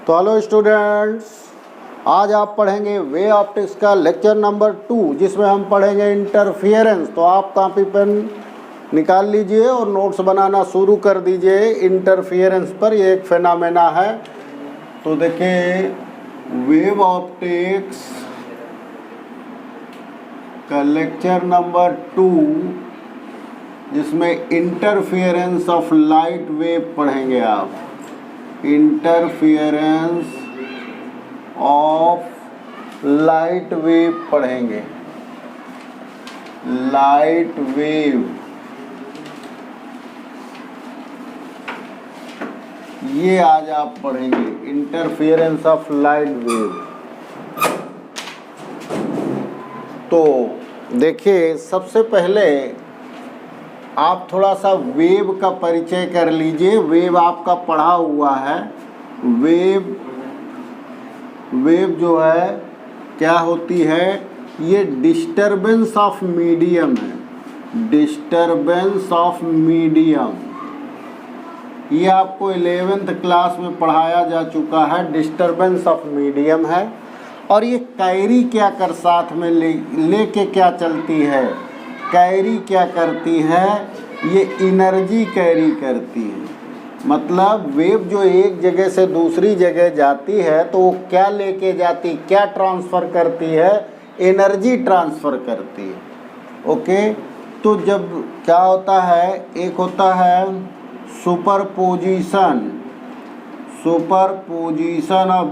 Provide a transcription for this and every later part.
तो hello students, आज आप पढ़ेंगे वे ऑप्टिक्स का लेक्चर नंबर 2, जिसमें हम पढ़ेंगे इंटरफियरेंस। तो आप कॉपी पेन निकाल लीजिए और नोट्स बनाना शुरू कर दीजिए। इंटरफियरेंस पर ये एक फेनामेना है। तो देखिए, वेव ऑप्टिक्स का लेक्चर नंबर 2, जिसमें इंटरफियरेंस ऑफ लाइट वेव पढ़ेंगे आप। इंटरफियरेंस ऑफ लाइट वेव पढ़ेंगे। लाइट वेव, ये आज आप पढ़ेंगे, इंटरफियरेंस ऑफ लाइट वेव। तो देखिए, सबसे पहले आप थोड़ा सा वेव का परिचय कर लीजिए। वेव आपका पढ़ा हुआ है। वेव जो है क्या होती है, ये डिस्टरबेंस ऑफ मीडियम है। डिस्टरबेंस ऑफ मीडियम, ये आपको 11th क्लास में पढ़ाया जा चुका है। डिस्टरबेंस ऑफ मीडियम है। और ये कैरी क्या कर साथ में लेके क्या चलती है, कैरी क्या करती है, ये एनर्जी कैरी करती है। मतलब वेव जो एक जगह से दूसरी जगह जाती है तो वो क्या लेके जाती, क्या ट्रांसफ़र करती है, एनर्जी ट्रांसफ़र करती है। ओके, तो जब क्या होता है, एक होता है superposition, superposition of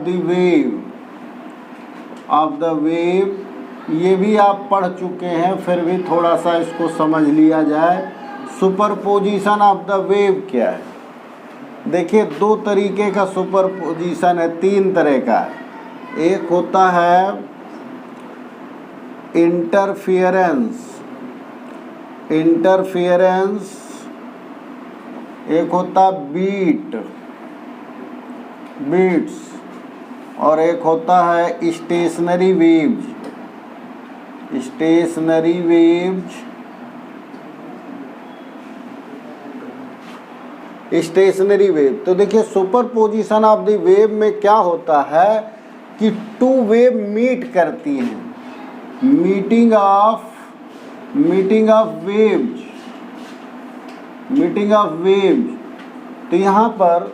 the wave. ये भी आप पढ़ चुके हैं, फिर भी थोड़ा सा इसको समझ लिया जाए। सुपरपोजिशन ऑफ द वेव क्या है? देखिए, दो तरीके का सुपरपोजिशन है, तीन तरह का है। एक होता है इंटरफियरेंस, इंटरफियरेंस। एक होता बीट्स, और एक होता है stationery waves. Stationery waves, stationary wave. तो देखिए, सुपरपोजिशन ऑफ द वेव में क्या होता है कि टू वेव मीट करती हैं। Meeting of waves. तो यहाँ पर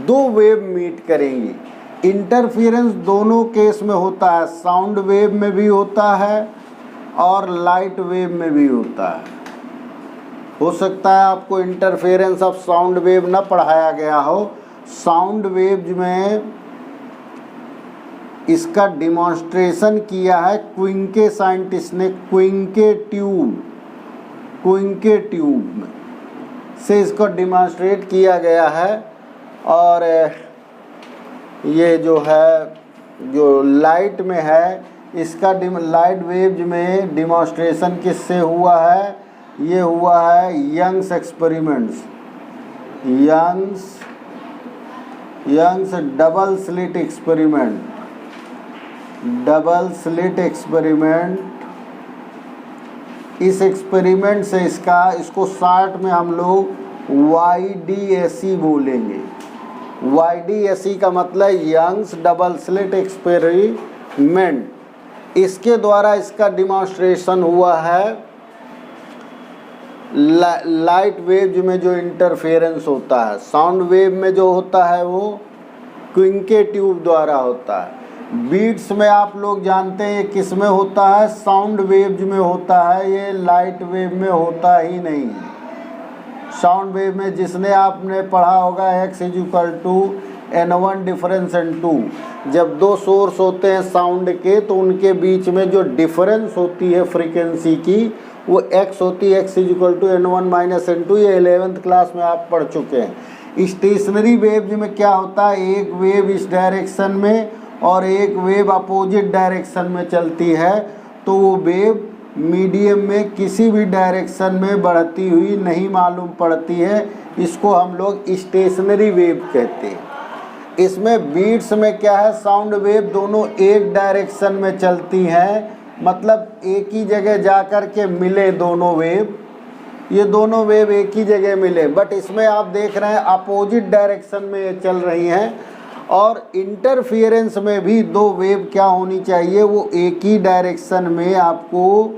दो वेव मीट करेंगी। इंटरफियरेंस दोनों केस में होता है, साउंड वेव में भी होता है और लाइट वेव में भी होता है। हो सकता है आपको इंटरफेरेंस ऑफ साउंड वेव न पढ़ाया गया हो। साउंड वेव में इसका डिमॉन्स्ट्रेशन किया है क्विंके साइंटिस्ट ने। क्विंके ट्यूब में से इसको डिमॉन्स्ट्रेट किया गया है। और ये जो है, जो लाइट में है, इसका लाइट वेव्स में डिमॉन्स्ट्रेशन किससे हुआ है? ये हुआ है Young's experiments. Young's double slit experiment. इस एक्सपेरिमेंट से इसको शॉर्ट में हम लोग YDSE बोलेंगे। YDSE का मतलब यंग्स डबल स्लिट एक्सपेरिमेंट। इसके द्वारा इसका डिमॉन्स्ट्रेशन हुआ है लाइट वेव में जो इंटरफेरेंस होता है। साउंड वेव में जो होता है वो क्विंके ट्यूब द्वारा होता है। बीट्स में आप लोग जानते हैं ये किस में होता है, साउंड वेव में होता है, ये लाइट वेव में होता ही नहीं है। साउंड वेव में जिसने आपने पढ़ा होगा X = N1 डिफरेंस N2। जब दो सोर्स होते हैं साउंड के, तो उनके बीच में जो डिफरेंस होती है फ्रीक्वेंसी की, वो X होती है। X = N1 - N2। ये 11th क्लास में आप पढ़ चुके हैं। स्टेशनरी वेव में क्या होता है, एक वेव इस डायरेक्शन में और एक वेव अपोजिट डायरेक्शन में चलती है। तो वो वेव मीडियम में किसी भी डायरेक्शन में बढ़ती हुई नहीं मालूम पड़ती है। इसको हम लोग स्टेशनरी वेव कहते हैं। इसमें बीट्स में क्या है, साउंड वेव दोनों एक डायरेक्शन में चलती हैं। मतलब एक ही जगह जा कर के मिले दोनों वेव, ये दोनों वेव एक ही जगह मिले, बट इसमें आप देख रहे हैं अपोजिट डायरेक्शन में ये चल रही हैं। और इंटरफियरेंस में भी दो वेव क्या होनी चाहिए, वो एक ही डायरेक्शन में, आपको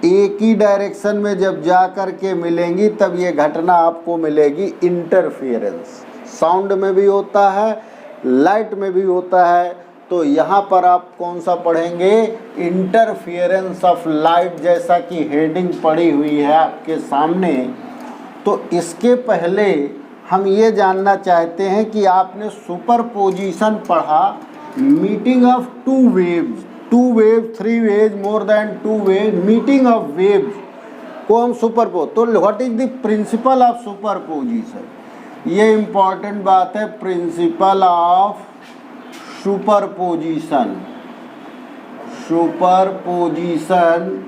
एक ही डायरेक्शन में जब जा कर के मिलेंगी तब ये घटना आपको मिलेगी इंटरफियरेंस। साउंड में भी होता है, लाइट में भी होता है। तो यहाँ पर आप कौन सा पढ़ेंगे, इंटरफियरेंस ऑफ लाइट, जैसा कि हेडिंग पड़ी हुई है आपके सामने। तो इसके पहले हम ये जानना चाहते हैं कि आपने सुपरपोजिशन पढ़ा, meeting of two waves, two wave, three wave, more than two wave, meeting of waves को हम सुपरपोज। तो what is the principle of superposition, ये इम्पॉर्टेंट बात है, प्रिंसिपल ऑफ सुपरपोजिशन। सुपरपोजिशन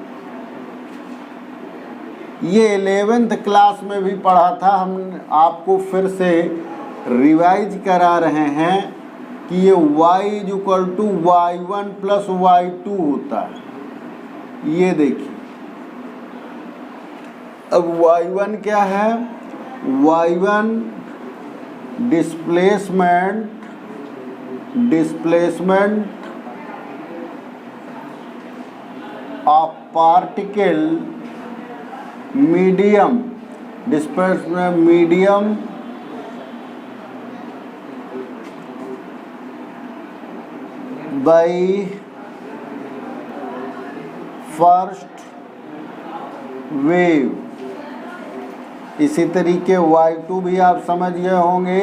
ये 11th क्लास में भी पढ़ा था, हम आपको फिर से रिवाइज करा रहे हैं कि ये y = y1 + y2 होता है। ये देखिए, अब y1 क्या है, y1 displacement of particle medium, displacement medium by first wave. इसी तरीके y2 भी आप समझ गए होंगे,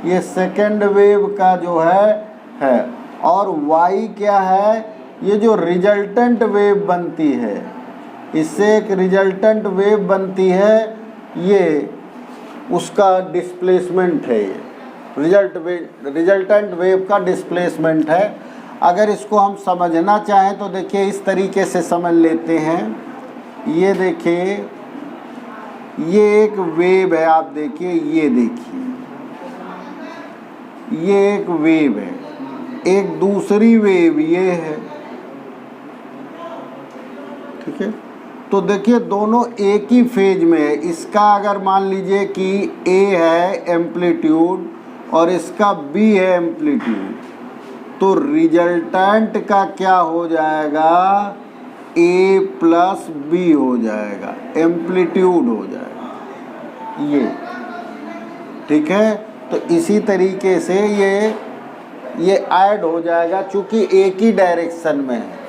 ये सेकेंड वेव का जो है। और y क्या है, ये जो रिजल्टेंट वेव बनती है, इससे एक रिजल्टेंट वेव बनती है, ये उसका डिस्प्लेसमेंट है, ये रिजल्टेंट वेव का डिस्प्लेसमेंट है। अगर इसको हम समझना चाहें तो देखिए इस तरीके से समझ लेते हैं। ये देखिए, ये एक वेव है, आप देखिए, ये देखिए, ये एक वेव है, एक दूसरी वेव ये है, ठीक है। तो देखिए दोनों एक ही फेज में है। इसका अगर मान लीजिए कि A है एम्पलीट्यूड और इसका B है एम्पलीट्यूड, तो रिजल्टेंट का क्या हो जाएगा, A + B हो जाएगा, एम्पलीट्यूड हो जाएगा ये, ठीक है। तो इसी तरीके से ये ऐड हो जाएगा, चूँकि एक ही डायरेक्शन में है।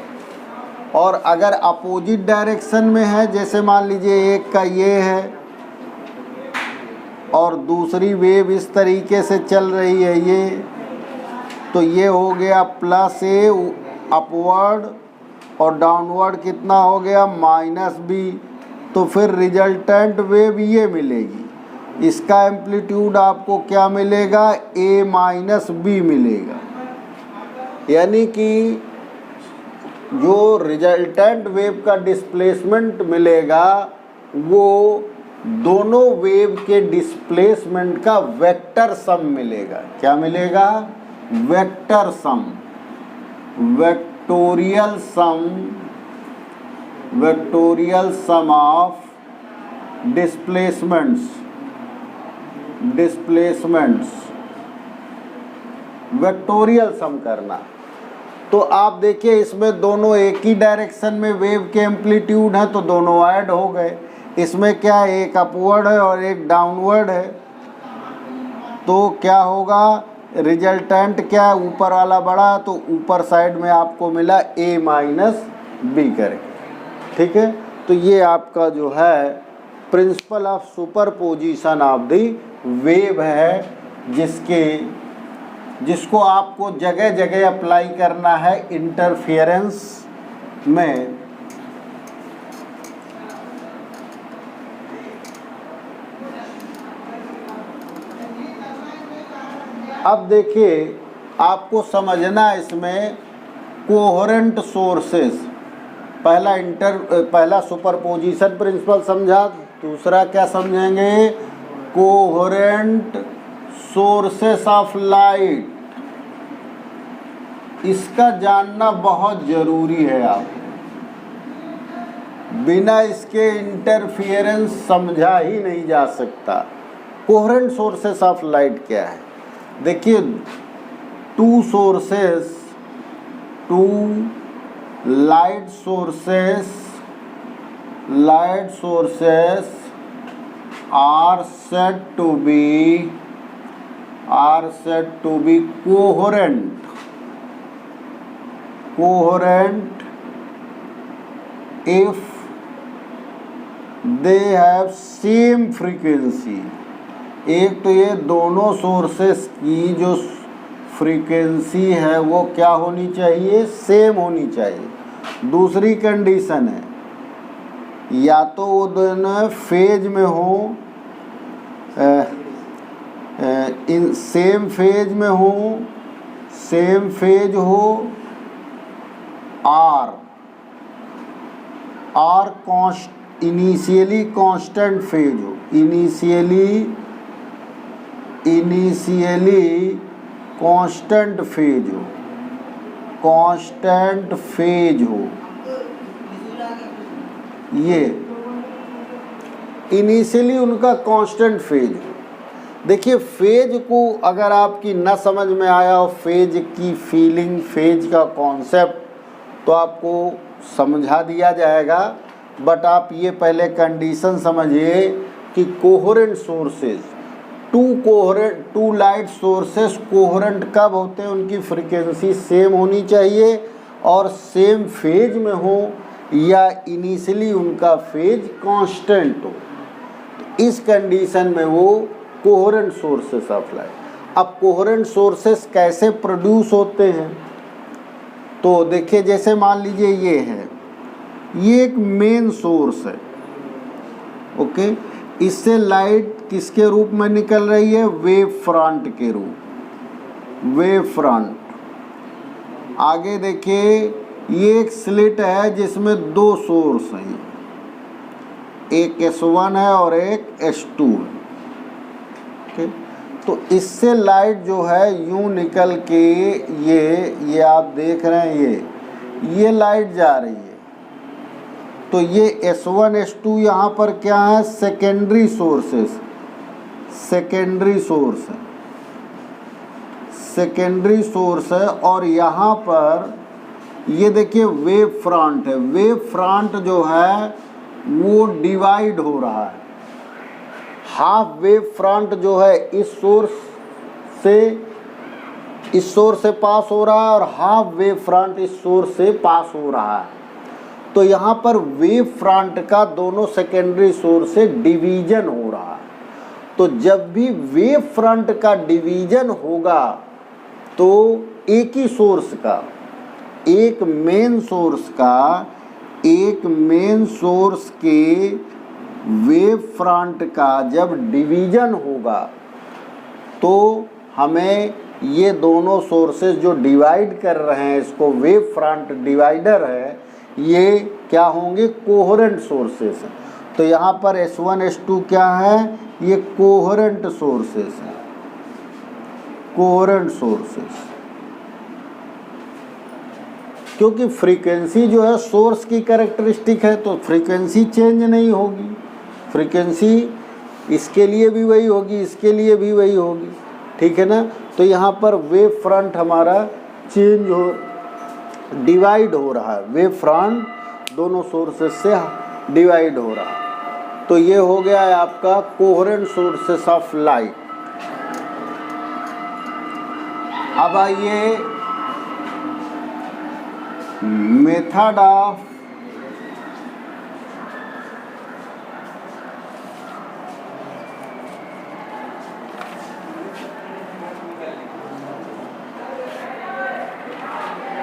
और अगर अपोजिट डायरेक्शन में है, जैसे मान लीजिए एक का ये है और दूसरी वेव इस तरीके से चल रही है ये, तो ये हो गया +A अपवर्ड और डाउनवर्ड कितना हो गया -B। तो फिर रिजल्टेंट वेव ये मिलेगी, इसका एम्पलीट्यूड आपको क्या मिलेगा, A - B मिलेगा। यानी कि जो रिजल्टेंट वेव का डिस्प्लेसमेंट मिलेगा वो दोनों वेव के डिस्प्लेसमेंट का वेक्टर सम मिलेगा। क्या मिलेगा, vector sum, vectorial sum of displacements, vectorial sum करना। तो आप देखिए इसमें दोनों एक ही डायरेक्शन में वेव के एम्पलीट्यूड हैं, तो दोनों ऐड हो गए। इसमें क्या है, एक अपवर्ड है और एक डाउनवर्ड है, तो क्या होगा, रिजल्टेंट क्या है, ऊपर वाला बड़ा, तो ऊपर साइड में आपको मिला A - B करके, ठीक है। तो ये आपका जो है principal of superposition of the wave है, जिसको आपको जगह जगह अप्लाई करना है इंटरफेरेंस में। अब देखिए आपको समझना इसमें कोहेरेंट सोर्सेस, पहला सुपरपोजिशन प्रिंसिपल समझा, दूसरा क्या समझेंगे, कोहेरेंट सोर्सेस ऑफ लाइट। इसका जानना बहुत ज़रूरी है, आप बिना इसके इंटरफियरेंस समझा ही नहीं जा सकता। कोहेरेंट सोर्सेस ऑफ लाइट क्या है, देखिए two light sources are said to be coherent if they have same frequency। एक तो ये दोनों सोर्सेस की जो फ्रीक्वेंसी है वो क्या होनी चाहिए, सेम होनी चाहिए। दूसरी कंडीशन है या तो वो दोनों फेज में हो, इन सेम फेज में हो, सेम फेज हो, आर इनिशियली कांस्टेंट फेज हो, इनिशियली कांस्टेंट फेज हो, ये इनिशियली उनका कांस्टेंट फेज हो। देखिए फेज को अगर आपकी न समझ में आया हो, फेज की फीलिंग, फेज का कॉन्सेप्ट, तो आपको समझा दिया जाएगा। बट आप ये पहले कंडीशन समझिए कि coherent sources, two light sources coherent कब होते हैं, उनकी फ्रीक्वेंसी सेम होनी चाहिए और सेम फेज में हो या इनिशियली उनका फेज कांस्टेंट हो। तो इस कंडीशन में वो कोहेरेंट सोर्सेस ऑफ लाइट। अब कोहेरेंट सोर्सेस कैसे प्रोड्यूस होते हैं, तो देखिए जैसे मान लीजिए ये है, ये एक मेन सोर्स है, ओके। इससे लाइट किसके रूप में निकल रही है, वेव फ्रंट के रूप, वेव फ्रंट। आगे देखिए ये एक स्लिट है जिसमें दो सोर्स हैं, एक S1 है और एक S2 है, ओके। तो इससे लाइट जो है यूं निकल के ये आप देख रहे हैं, ये लाइट जा रही है। तो ये S1 S2 यहाँ पर क्या है, सेकेंडरी सोर्सेस, सेकेंडरी सोर्स है। और यहाँ पर ये देखिए वेव फ्रंट है, वेव फ्रंट जो है वो डिवाइड हो रहा है। हाफ वेव फ्रंट जो है इस सोर्स से पास हो रहा है और हाफ वेव फ्रंट इस सोर्स से पास हो रहा है। तो यहाँ पर वेव फ्रंट का दोनों सेकेंडरी सोर्स से डिवीजन हो रहा है। तो जब भी वेव फ्रंट का डिवीजन होगा तो एक ही सोर्स का, एक मेन सोर्स के वेव फ्रंट का जब डिवीजन होगा तो हमें ये दोनों सोर्सेज जो डिवाइड कर रहे हैं, इसको वेव फ्रंट डिवाइडर है, ये क्या होंगे, कोहेरेंट सोर्सेस हैं। तो यहाँ पर S1 S2 क्या है, ये कोहेरेंट सोर्सेस हैं, कोहेरेंट सोर्सेस। क्योंकि फ्रीक्वेंसी जो है सोर्स की कैरेक्टरिस्टिक है तो फ्रीक्वेंसी चेंज नहीं होगी, फ्रीक्वेंसी इसके लिए भी वही होगी, इसके लिए भी वही होगी, ठीक है ना। तो यहाँ पर वेव फ्रंट हमारा चेंज हो, डिवाइड हो रहा है, वेव फ्रंट दोनों सोर्सेस से डिवाइड हो रहा है। तो ये हो गया है आपका कोहेरेंट सोर्सेस ऑफ लाइट। अब आइए method of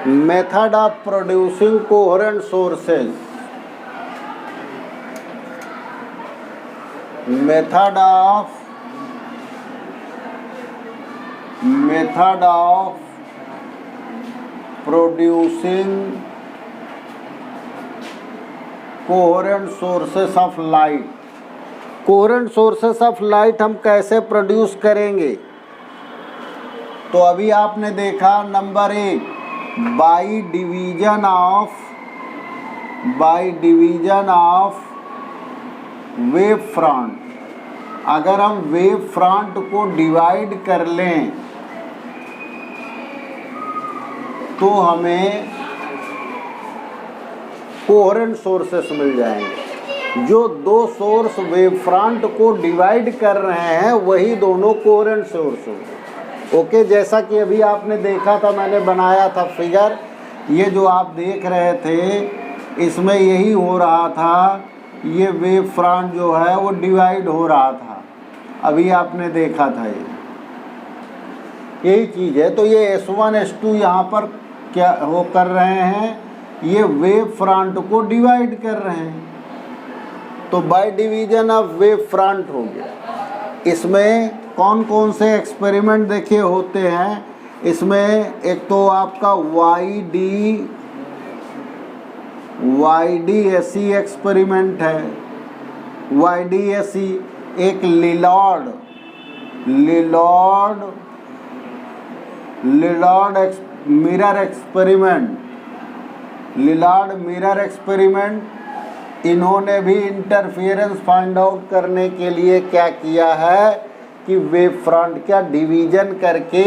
producing coherent sources, method of producing coherent sources of light। Coherent sources of light हम कैसे प्रोड्यूस करेंगे, तो अभी आपने देखा number 1, by division of wave front. अगर हम वेव फ्रंट को डिवाइड कर लें तो हमें कोहेरेंट सोर्सेस मिल जाएंगे। जो दो सोर्स वेव फ्रंट को डिवाइड कर रहे हैं वही दोनों कोहेरेंट सोर्स होंगे। ओके, जैसा कि अभी आपने देखा था, मैंने बनाया था फिगर, ये जो आप देख रहे थे इसमें यही हो रहा था, ये वेव फ्रंट जो है वो डिवाइड हो रहा था, अभी आपने देखा था, यही चीज़ है। तो ये S1 S2 यहाँ पर क्या वो कर रहे हैं, ये वेव फ्रंट को डिवाइड कर रहे हैं, तो by division of wave front हो गया। इसमें कौन कौन से एक्सपेरिमेंट देखे होते हैं, इसमें एक तो आपका YDSE एक्सपेरिमेंट है, YDSE, एक लिलॉर्ड मिरर एक्सपेरिमेंट। इन्होंने भी इंटरफेरेंस फाइंड आउट करने के लिए क्या किया है कि वेव फ्रंट का डिवीजन करके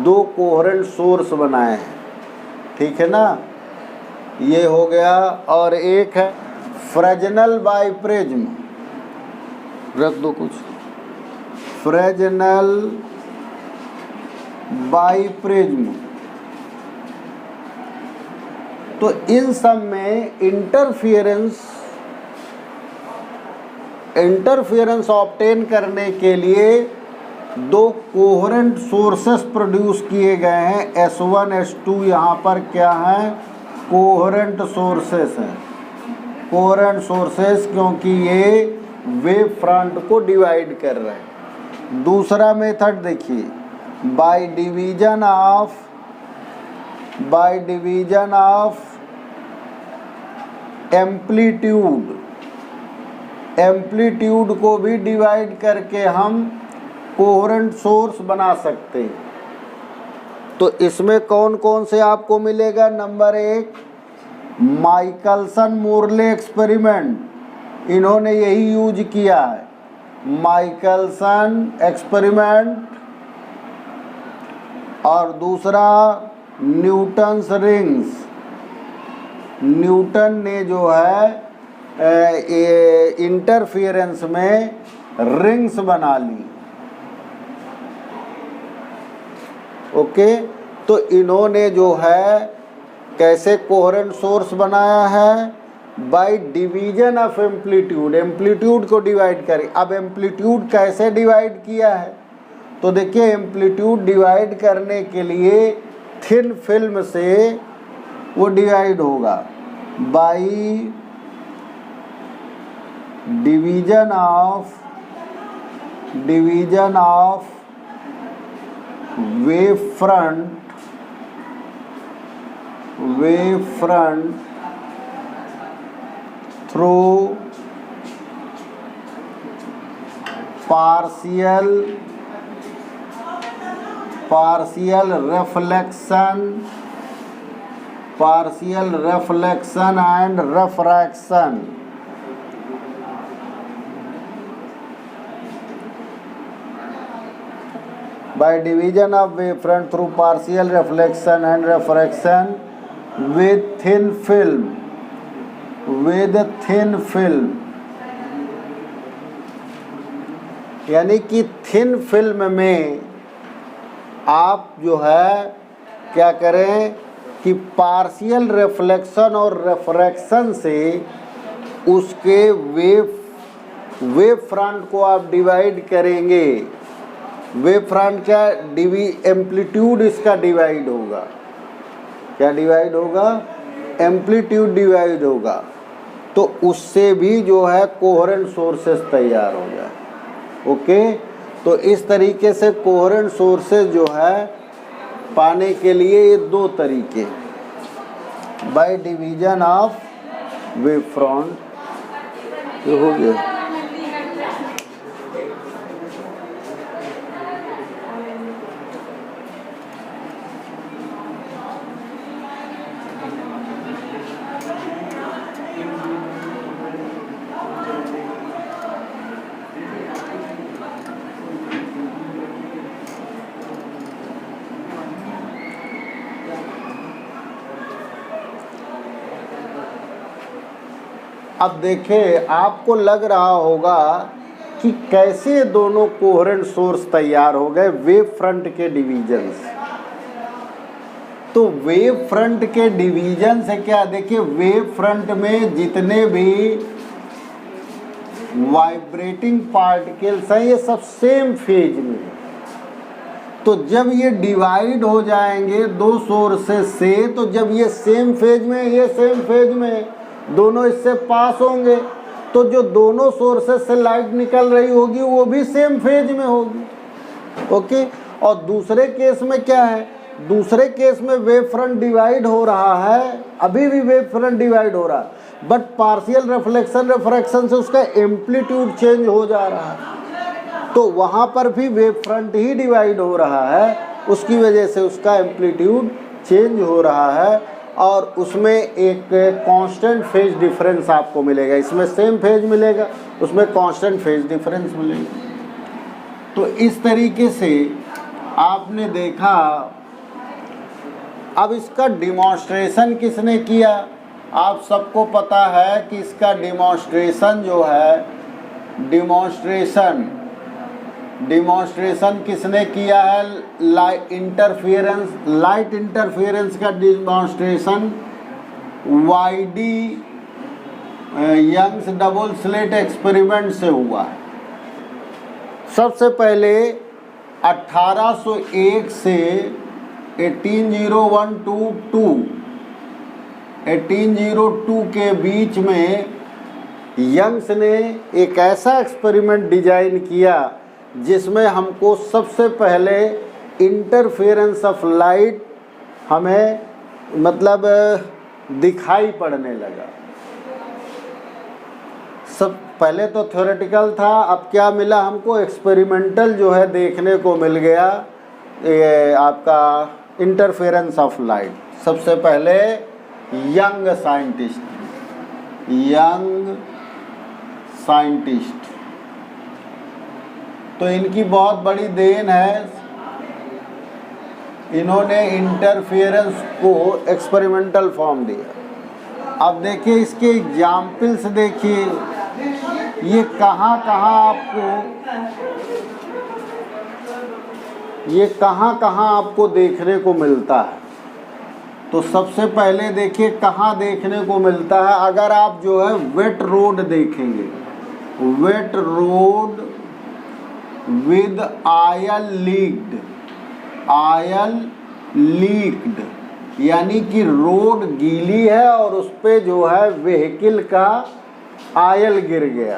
दो कोहेरेंट सोर्स बनाए हैं, ठीक है ना, ये हो गया। और एक है फ्रेजनल बाइप्रिज्म, रख दो कुछ, फ्रेजनल बाइप्रिज्म। तो इन सब में इंटरफेरेंस ऑब्टेन करने के लिए दो कोहेरेंट सोर्सेस प्रोड्यूस किए गए हैं। S1 S2 यहाँ पर क्या है, कोहेरेंट सोर्सेस हैं, कोहेरेंट सोर्सेस, क्योंकि ये वेव फ्रंट को डिवाइड कर रहे हैं। दूसरा मेथड देखिए, बाय डिवीजन ऑफ एम्पलीट्यूड को भी डिवाइड करके हम कोहेरेंट सोर्स बना सकते हैं। तो इसमें कौन कौन से आपको मिलेगा, नंबर 1 माइकलसन मोरले एक्सपेरिमेंट, इन्होंने यही यूज किया है, माइकलसन एक्सपेरिमेंट। और दूसरा न्यूटन्स रिंग्स, न्यूटन ने जो है इंटरफेरेंस में रिंग्स बना ली। ओके, तो इन्होंने जो है कैसे कोहेरेंट सोर्स बनाया है, बाय डिवीजन ऑफ एम्पलीट्यूड को डिवाइड करें। अब एम्पलीट्यूड कैसे डिवाइड किया है, तो देखिए एम्पलीट्यूड डिवाइड करने के लिए थिन फिल्म से वो डिवाइड होगा, by division of wave front through partial reflection and refraction। By division of wave front through partial reflection and refraction with thin film, यानी कि थिन फिल्म में आप जो है क्या करें कि पार्शियल रिफ्लेक्शन और रिफ्रैक्शन से उसके वेव फ्रंट को आप डिवाइड करेंगे। वेव फ्रंट का एम्पलीट्यूड इसका डिवाइड होगा, क्या डिवाइड होगा, एम्पलीट्यूड डिवाइड होगा, तो उससे भी जो है कोहेरेंट सोर्सेस तैयार हो जाए। ओके, तो इस तरीके से कोहेरेंट सोर्सेस जो है पाने के लिए ये दो तरीके, by division of wave front, ये हो गया। अब देखिए, आपको लग रहा होगा कि कैसे दोनों कोहेरेंट सोर्स तैयार हो गए वेव फ्रंट के डिवीजन से। तो वेव फ्रंट के डिवीजन से क्या, देखिए वेव फ्रंट में जितने भी वाइब्रेटिंग पार्टिकल्स हैं ये सब सेम फेज में है। तो जब ये डिवाइड हो जाएंगे दो सोर्सेस से, तो जब ये सेम फेज में, ये सेम फेज में, दोनों इससे पास होंगे, तो जो दोनों सोर्सेस से लाइट निकल रही होगी वो भी सेम फेज में होगी। ओके। और दूसरे केस में क्या है, दूसरे केस में वेव फ्रंट डिवाइड हो रहा है, अभी भी वेव फ्रंट डिवाइड हो रहा है, बट पार्शियल रिफ्लेक्शन रिफ्रैक्शन से उसका एम्पलीट्यूड चेंज हो जा रहा है। तो वहाँ पर भी वेव फ्रंट ही डिवाइड हो रहा है, उसकी वजह से उसका एम्पलीट्यूड चेंज हो रहा है और उसमें एक कांस्टेंट फेज डिफरेंस आपको मिलेगा। इसमें सेम फेज मिलेगा, उसमें कांस्टेंट फेज डिफरेंस मिलेगा। तो इस तरीके से आपने देखा। अब इसका डिमॉन्स्ट्रेशन किसने किया, आप सबको पता है कि इसका डिमॉन्स्ट्रेशन जो है, डिमॉन्स्ट्रेशन किसने किया है, लाइट इंटरफेरेंस का डिमॉन्स्ट्रेशन वाईडी यंग्स डबल स्लिट एक्सपेरिमेंट से हुआ है। सबसे पहले 1801 से 1802 के बीच में यंग्स ने एक ऐसा एक्सपेरिमेंट डिजाइन किया जिसमें हमको सबसे पहले इंटरफेरेंस ऑफ लाइट हमें मतलब दिखाई पड़ने लगा। सब पहले तो थ्योरेटिकल था, अब क्या मिला हमको, एक्सपेरिमेंटल जो है देखने को मिल गया, ये आपका इंटरफेरेंस ऑफ लाइट। सबसे पहले यंग साइंटिस्ट, तो इनकी बहुत बड़ी देन है, इन्होंने इंटरफेरेंस को एक्सपेरिमेंटल फॉर्म दिया। अब देखिए इसके एग्जाम्पल्स देखिए, ये कहाँ कहाँ आपको देखने को मिलता है। तो सबसे पहले देखिए कहाँ देखने को मिलता है, अगर आप जो है वेट रोड देखेंगे, wet road with oil leaked, यानी कि रोड गीली है और उस पे जो है व्हीकल का आयल गिर गया,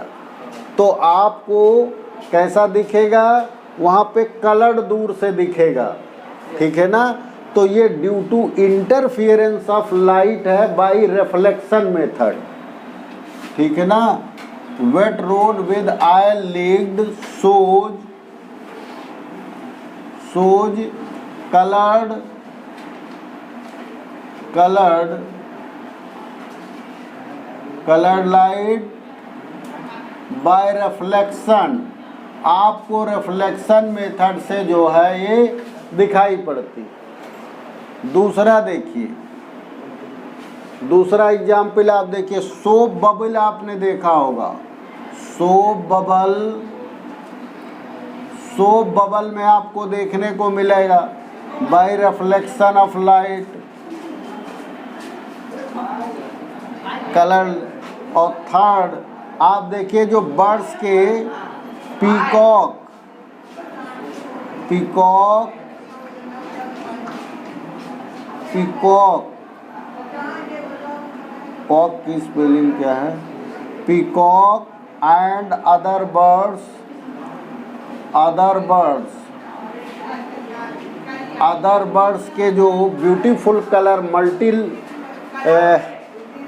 तो आपको कैसा दिखेगा, वहाँ पे कलर दूर से दिखेगा, ठीक है ना। तो ये due to interference of light है बाय रिफ्लेक्शन मेथड, ठीक है ना। Wet road with oil leaked shows colored light by reflection, आपको रिफ्लेक्शन मेथड से जो है ये दिखाई पड़ती। दूसरा देखिए, दूसरा एग्जाम्पल आप देखिए, सोप बबल आपने देखा होगा, सोप बबल में आपको देखने को मिलेगा bye reflection of light colour. और थर्ड आप देखिए जो बर्ड्स के पीकॉक की स्पेलिंग क्या है, पीकॉक एंड अदर बर्ड्स के जो ब्यूटीफुल कलर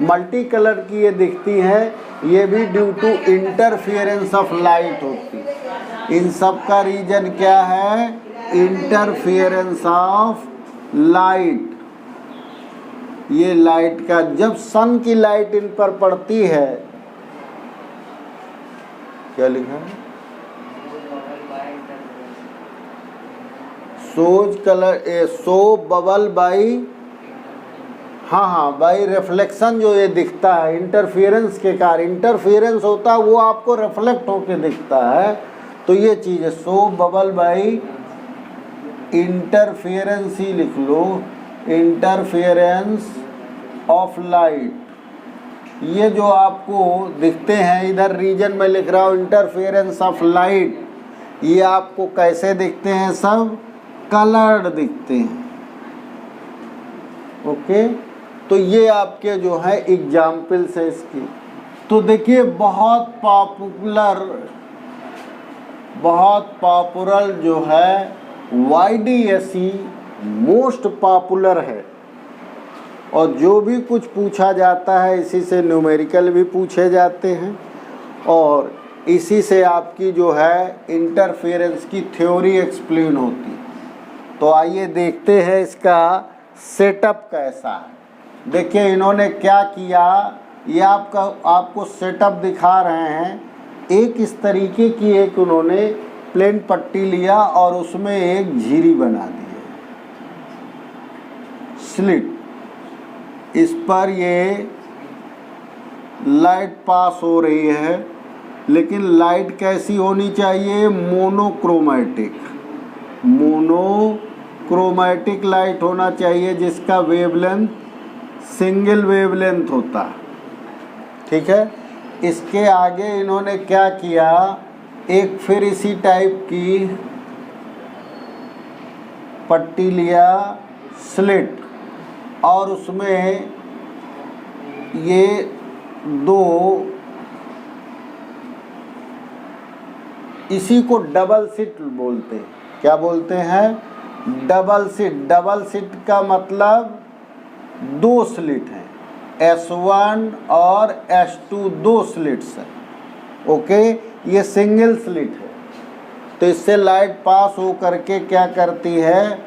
मल्टी कलर की ये दिखती हैं, ये भी due to interference of light होती। इन सब का रीजन क्या है, इंटरफियरेंस ऑफ लाइट। ये लाइट का, जब सन की लाइट इन पर पड़ती है, क्या लिखा है, सोज कलर सोप बबल बाई, हाँ हाँ भाई, रिफ्लेक्शन जो ये दिखता है इंटरफेरेंस के कारण, इंटरफेरेंस होता है वो आपको रिफ्लेक्ट होके दिखता है, तो ये चीज़ है। सो बबल भाई इंटरफेरेंस ही लिख लो, इंटरफेरेंस ऑफ लाइट। ये जो आपको दिखते हैं इधर रीजन में लिख रहा हूँ इंटरफेरेंस ऑफ लाइट, ये आपको कैसे दिखते हैं? सब कलर्ड दिखते हैं। ओके, तो ये आपके जो है एग्जाम्पल्स है इसकी। तो देखिए बहुत पॉपुलर जो है YDSE मोस्ट पॉपुलर है, और जो भी कुछ पूछा जाता है इसी से न्यूमेरिकल भी पूछे जाते हैं, और इसी से आपकी जो है इंटरफेरेंस की थ्योरी एक्सप्लेन होती है। तो आइए देखते हैं इसका सेटअप कैसा है। देखिए इन्होंने क्या किया, ये आपको सेटअप दिखा रहे हैं। एक इस तरीके की एक उन्होंने प्लेन पट्टी लिया और उसमें एक झिरी बना दी है, स्लिट। इस पर ये लाइट पास हो रही है, लेकिन लाइट कैसी होनी चाहिए? मोनोक्रोमैटिक लाइट होना चाहिए, जिसका वेवलेंथ सिंगल वेवलेंथ होता है। ठीक है, इसके आगे इन्होंने क्या किया, एक फिर इसी टाइप की पट्टी लिया, स्लिट, और उसमें ये दो, इसी को डबल स्लिट बोलते हैं। क्या बोलते हैं? Double slit. डबल स्लिट का मतलब दो स्लिट हैं, S1 और S2 दो स्लिट्स हैं। ओके, ये सिंगल स्लिट है, तो इससे लाइट पास हो करके क्या करती है,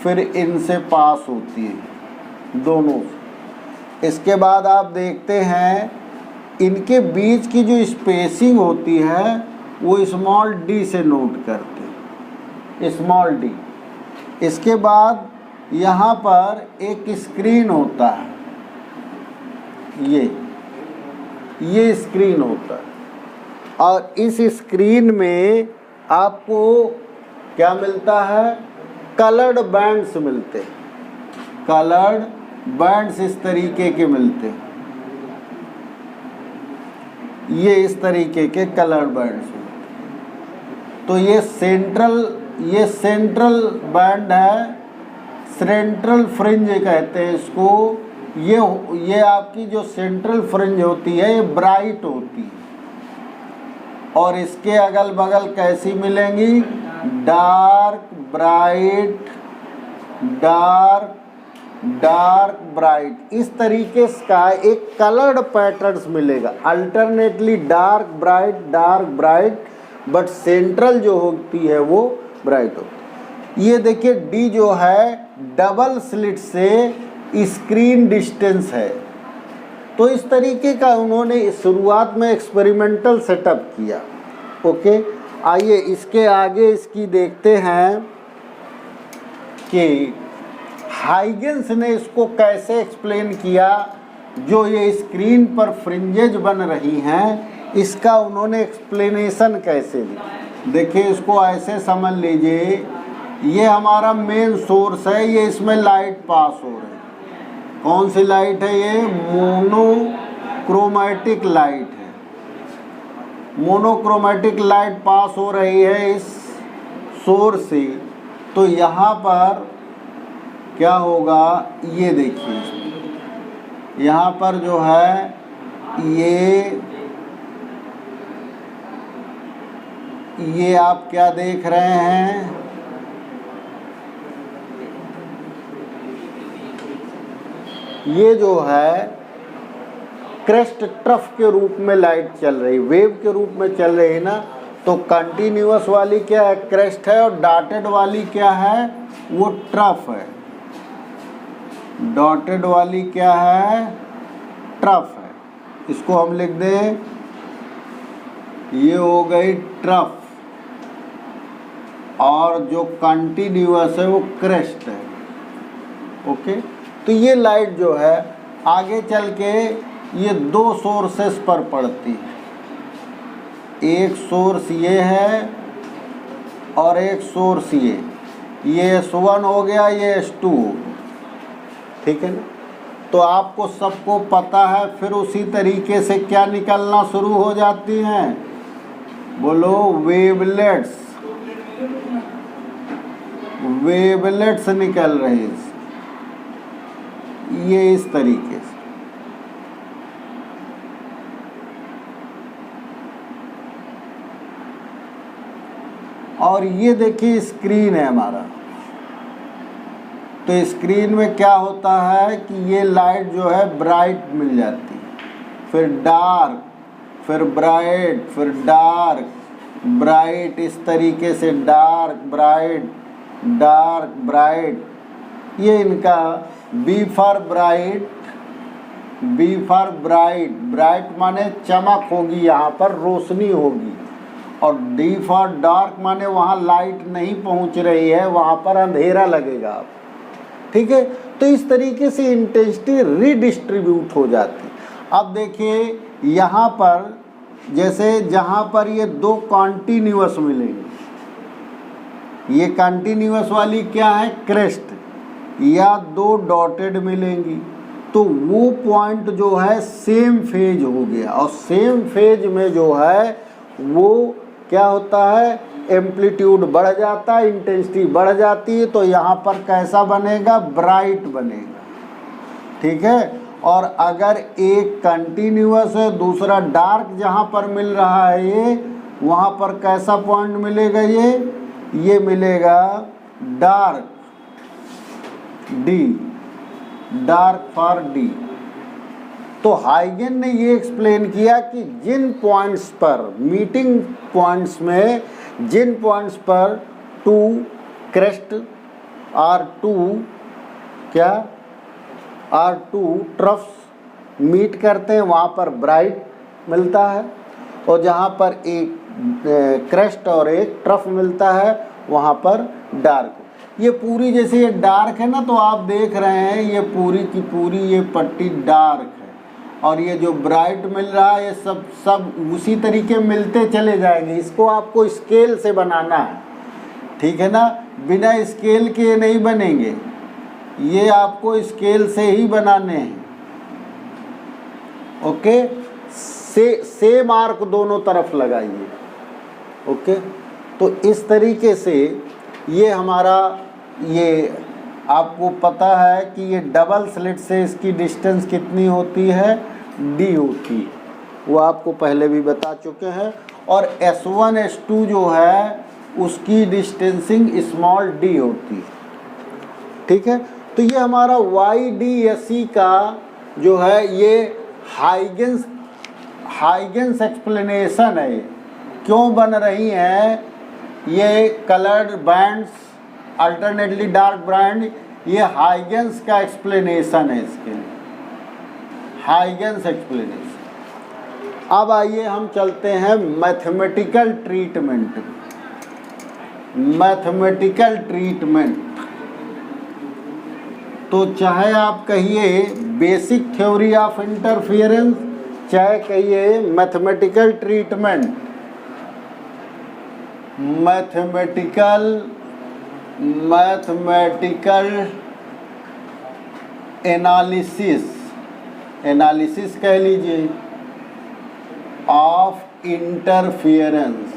फिर इनसे पास होती है दोनों। इसके बाद आप देखते हैं इनके बीच की जो स्पेसिंग होती है वो स्मॉल d से नोट करते हैं, स्मॉल d। इसके बाद यहाँ पर एक स्क्रीन होता है, ये स्क्रीन होता है, और इस स्क्रीन में आपको क्या मिलता है? कलर्ड बैंड्स मिलते हैं। कलर्ड बैंड्स इस तरीके के मिलते हैं, ये इस तरीके के कलर्ड बैंड्स। तो ये सेंट्रल बैंड है, सेंट्रल फ्रिंज कहते हैं इसको। ये आपकी जो सेंट्रल फ्रिंज होती है ये ब्राइट होती है, और इसके अगल बगल कैसी मिलेंगी? Dark bright, dark bright. इस तरीके का एक कलर्ड पैटर्न्स मिलेगा, alternately dark bright, but central जो होती है वो ब्राइट होती है। ये देखिए D जो है डबल स्लिट से स्क्रीन डिस्टेंस है। तो इस तरीके का उन्होंने शुरुआत में एक्सपेरिमेंटल सेटअप किया। ओके, आइए इसके आगे इसकी देखते हैं कि हाइगेंस ने इसको कैसे एक्सप्लेन किया। जो ये स्क्रीन पर फ्रिंजेज बन रही हैं, इसका उन्होंने एक्सप्लेनेशन कैसे दी। देखिए इसको ऐसे समझ लीजिए, ये हमारा मेन सोर्स है, ये इसमें लाइट पास हो रही है। कौन सी लाइट है? ये मोनोक्रोमैटिक लाइट है। मोनोक्रोमैटिक लाइट पास हो रही है इस सोर्स से। तो यहाँ पर क्या होगा, ये देखिए यहाँ पर जो है ये आप क्या देख रहे हैं, ये जो है क्रेस्ट ट्रफ के रूप में लाइट चल रही, वेव के रूप में चल रही है ना। तो कंटिन्यूअस वाली क्या है? क्रेस्ट है, और डॉटेड वाली क्या है? वो ट्रफ है। डॉटेड वाली क्या है? ट्रफ है। इसको हम लिख दें, ये हो गई ट्रफ, और जो कंटिन्यूअस है वो क्रेस्ट है। ओके, तो ये लाइट जो है आगे चल के ये दो सोर्सेस पर पड़ती है, एक सोर्स ये है और एक सोर्स ये S1 हो गया, ये S2 हो गया, ठीक है ना। तो आपको सबको पता है, फिर उसी तरीके से क्या निकलना शुरू हो जाती हैं, बोलो वेवलेट्स, वेवलेट्स निकल रही हैं ये इस तरीके से। और ये देखिए स्क्रीन है हमारा, तो स्क्रीन में क्या होता है कि ये लाइट जो है ब्राइट मिल जाती है, फिर डार्क, फिर ब्राइट, फिर डार्क, ब्राइट, इस तरीके से डार्क ब्राइट, डार्क ब्राइट। ये इनका B for bright, B for bright, bright माने चमक होगी, यहाँ पर रोशनी होगी, और डी फॉर डार्क माने वहाँ लाइट नहीं पहुँच रही है, वहाँ पर अंधेरा लगेगा, ठीक है। तो इस तरीके से इंटेंसिटी रीडिस्ट्रीब्यूट हो जाती है। अब देखिए यहाँ पर, जैसे जहाँ पर ये दो कॉन्टिन्यूअस मिलेंगे, ये कॉन्टिन्यूअस वाली क्या है, क्रेस्ट, या दो डॉटेड मिलेंगी, तो वो पॉइंट जो है सेम फेज हो गया, और सेम फेज में जो है वो क्या होता है, एम्पलीट्यूड बढ़ जाता है, इंटेंसिटी बढ़ जाती है, तो यहाँ पर कैसा बनेगा, ब्राइट बनेगा, ठीक है। और अगर एक कंटिन्यूअस है, दूसरा डार्क जहाँ पर मिल रहा है ये, वहाँ पर कैसा पॉइंट मिलेगा, ये मिलेगा dark D, dark for D. तो हाइगन ने ये एक्सप्लेन किया कि जिन पॉइंट्स पर, मीटिंग पॉइंट्स में, जिन पॉइंट्स पर टू क्रेस्ट और टू क्या और टू ट्रफ्स मीट करते हैं, वहाँ पर ब्राइट मिलता है, और जहाँ पर एक क्रेस्ट और एक ट्रफ मिलता है वहाँ पर डार्क। ये पूरी, जैसे ये डार्क है ना, तो आप देख रहे हैं ये पूरी की पूरी ये पट्टी डार्क है, और ये जो ब्राइट मिल रहा है ये सब उसी तरीके मिलते चले जाएंगे। इसको आपको स्केल से बनाना है, ठीक है ना, बिना स्केल के नहीं बनेंगे, ये आपको स्केल से ही बनाने हैं, ओके। सेम आर्क दोनों तरफ लगाइए, ओके। तो इस तरीके से ये हमारा, ये आपको पता है कि ये डबल स्लिट से इसकी डिस्टेंस कितनी होती है, डी होती है, वो आपको पहले भी बता चुके हैं। और S1 S2 जो है उसकी डिस्टेंसिंग स्मॉल डी होती है, ठीक है। तो ये हमारा YDSE का जो है ये हाइगन्स एक्सप्लेनेशन है, क्यों बन रही हैं ये coloured bands, alternately dark band, ये हाइगन्स का एक्सप्लेनेशन है, इसके लिए हाइगन्स एक्सप्लेनेशन। अब आइए हम चलते हैं मैथमेटिकल ट्रीटमेंट, मैथमेटिकल ट्रीटमेंट। तो चाहे आप कहिए बेसिक थ्योरी ऑफ इंटरफेरेंस, चाहे कहिए मैथमेटिकल ट्रीटमेंट, मैथमेटिकल एनालिसिस कह लीजिए ऑफ इंटरफेरेंस,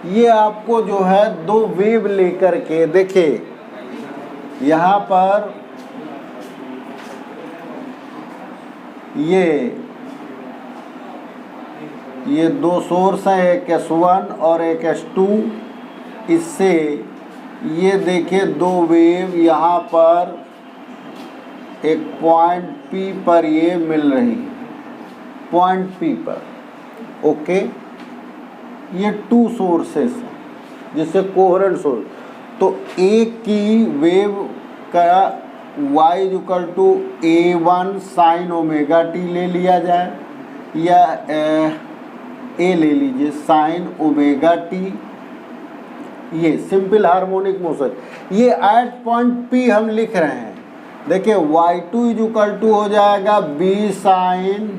ये आपको जो है दो वेव लेकर के, देखिए यहाँ पर ये दो सोर्स हैं, एक S1 और एक S2। इससे ये देखिए दो वेव यहाँ पर एक पॉइंट P पर ये मिल रही, पॉइंट P पर, ओके। ये टू सोर्सेस हैं जिससे कोहेरेंट सोर्स, तो एक की वेव का y=a1 sin ओमेगा t ले लिया जाए, या ए ले लीजिए sin ओमेगा t, ये सिंपल हार्मोनिक मोशन, ये एट पॉइंट P हम लिख रहे हैं। देखिए y2 इज इक्वल टू हो जाएगा b sine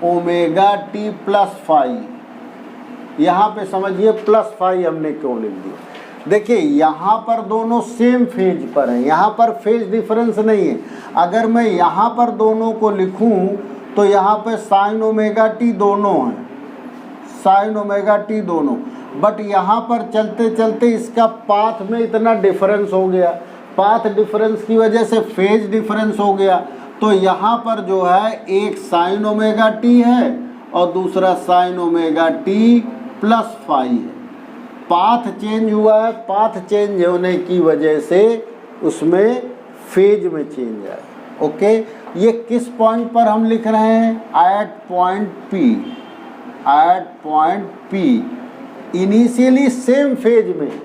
omega T plus phi. यहाँ पे समझिए प्लस फाई हमने क्यों लिख दिया। देखिए यहाँ पर दोनों सेम फेज पर हैं, यहाँ पर फेज डिफरेंस नहीं है। अगर मैं यहाँ पर दोनों को लिखूं तो यहाँ पे साइन ओमेगा टी दोनों हैं, साइन ओमेगा टी दोनों, बट यहाँ पर चलते चलते इसका पाथ में इतना डिफरेंस हो गया, पाथ डिफरेंस की वजह से फेज डिफरेंस हो गया। तो यहाँ पर जो है एक साइन ओमेगा टी है और दूसरा sine omega T plus phi है। पाथ चेंज हुआ है, पाथ चेंज होने की वजह से उसमें फेज में चेंज आया। ओके, ये किस पॉइंट पर हम लिख रहे हैं? At point P, at point P initially same phase में।